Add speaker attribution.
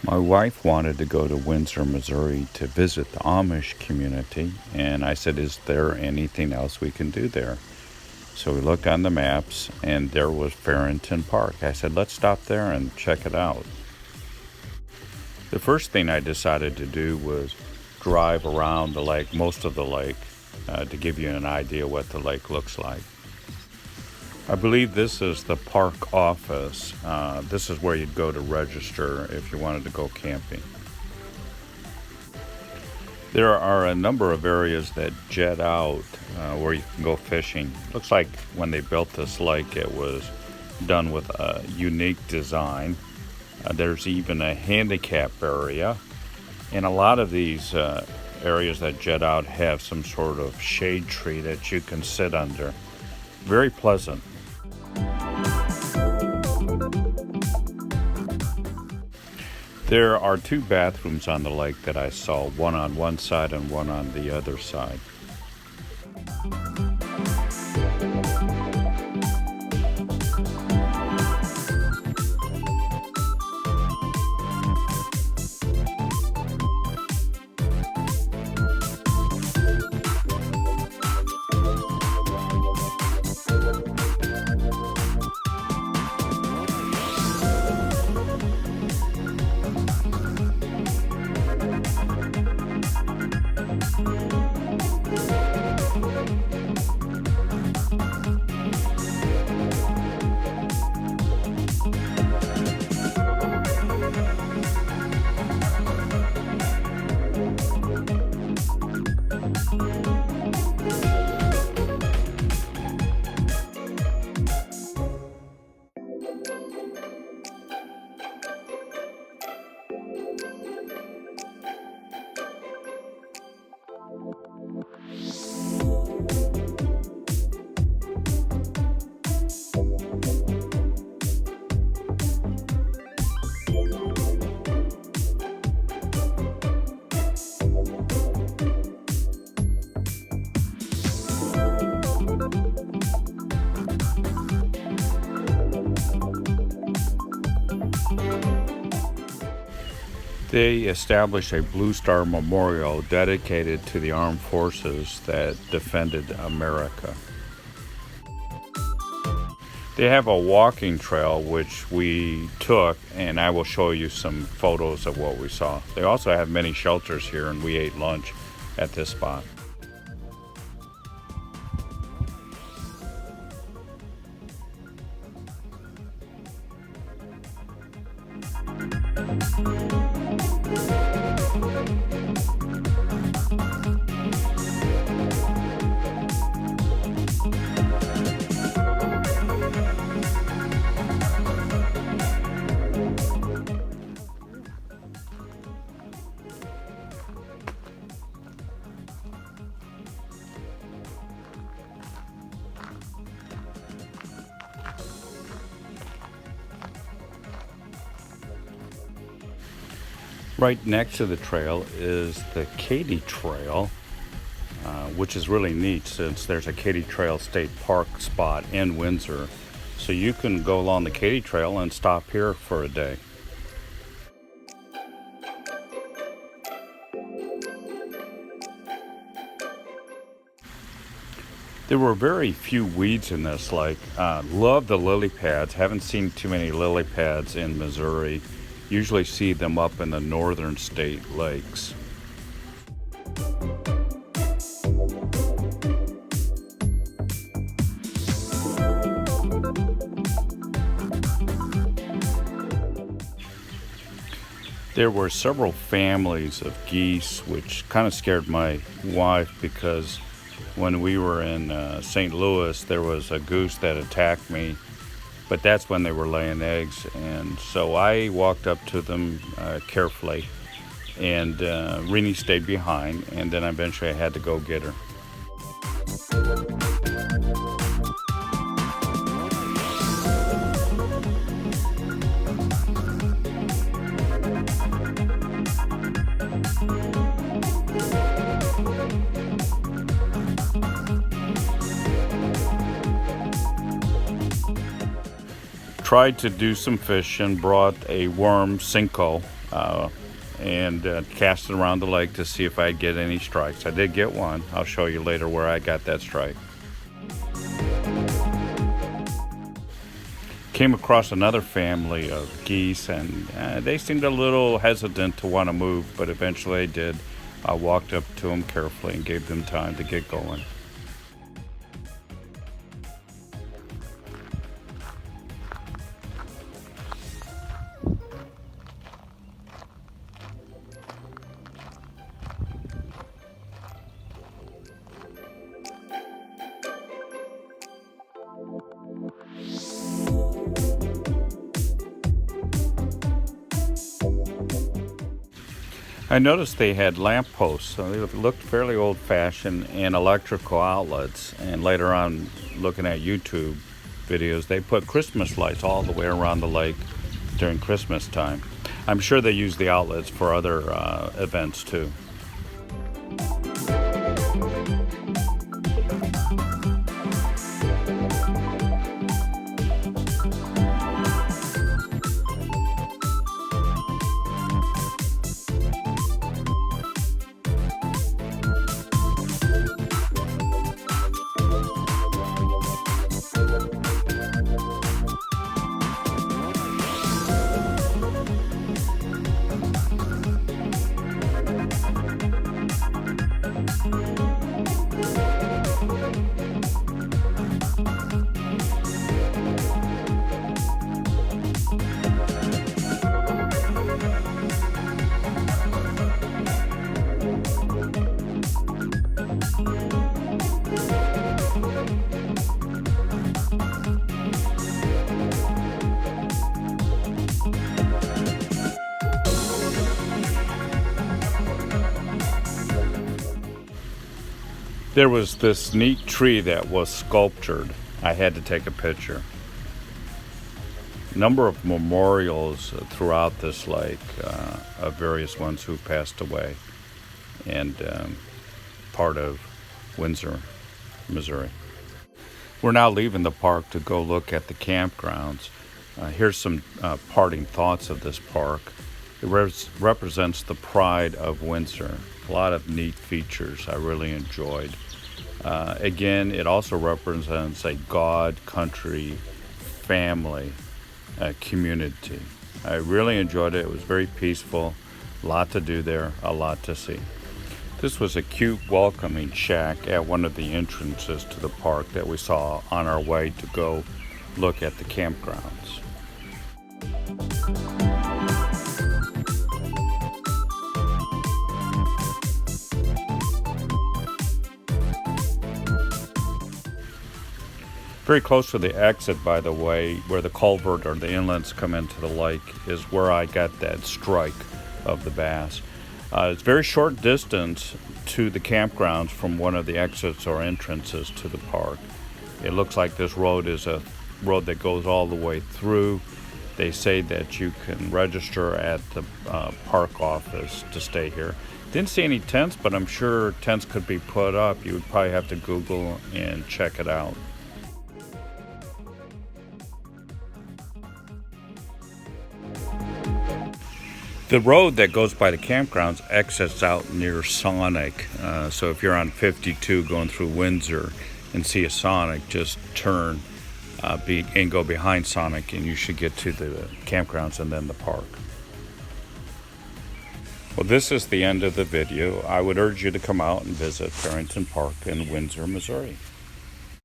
Speaker 1: My wife wanted to go to Windsor, Missouri to visit the Amish community, and I said, "Is there anything else we can do there?" So we looked on the maps, and there was Farrington Park. I said, "Let's stop there and check it out." The first thing I decided to do was drive around the lake, most of the lake, to give you an idea what the lake looks like. I believe this is the park office. This is where you'd go to register if you wanted to go camping. There are a number of areas that jet out where you can go fishing. Looks like when they built this lake, it was done with a unique design. There's even a handicap area, and a lot of these areas that jet out have some sort of shade tree that you can sit under. Very pleasant. There are two bathrooms on the lake that I saw, one on one side and one on the other side. They established a Blue Star Memorial dedicated to the armed forces that defended America. They have a walking trail which we took, and I will show you some photos of what we saw. They also have many shelters here, and we ate lunch at this spot. Right next to the trail is the Katy Trail, which is really neat since there's a Katy Trail State Park spot in Windsor. So you can go along the Katy Trail and stop here for a day. There were very few weeds in this lake. Love the lily pads. Haven't seen too many lily pads in Missouri. Usually see them up in the northern state lakes. There were several families of geese, which kind of scared my wife because when we were in St. Louis, there was a goose that attacked me, but that's when they were laying eggs. And so I walked up to them carefully, and Renee stayed behind, and then eventually I had to go get her. Tried to do some fishing, brought a worm Cinco and cast it around the lake to see if I get any strikes. I did get one. I'll show you later where I got that strike. Came across another family of geese, and they seemed a little hesitant to want to move, but eventually they did. I walked up to them carefully and gave them time to get going. I noticed they had lamp posts, so they looked fairly old-fashioned, and electrical outlets. And later on, looking at YouTube videos, they put Christmas lights all the way around the lake during Christmas time. I'm sure they use the outlets for other events too. There was this neat tree that was sculptured. I had to take a picture. A number of memorials throughout this lake of various ones who passed away, and part of Windsor, Missouri. We're now leaving the park to go look at the campgrounds. Here's some parting thoughts of this park. It represents the pride of Windsor. A lot of neat features I really enjoyed. Again, it also represents a God, country, family, community. I really enjoyed it. It was very peaceful. A lot to do there, a lot to see. This was a cute welcoming shack at one of the entrances to the park that we saw on our way to go look at the campgrounds. Very close to the exit, by the way, where the culvert or the inlets come into the lake, is where I got that strike of the bass. It's a very short distance to the campgrounds from one of the exits or entrances to the park. It looks like this road is a road that goes all the way through. They say that you can register at the park office to stay here. Didn't see any tents, but I'm sure tents could be put up. You would probably have to Google and check it out. The road that goes by the campgrounds exits out near Sonic. So if you're on 52 going through Windsor and see a Sonic, just turn and go behind Sonic, and you should get to the campgrounds and then the park. Well, this is the end of the video. I would urge you to come out and visit Farrington Park in Windsor, Missouri.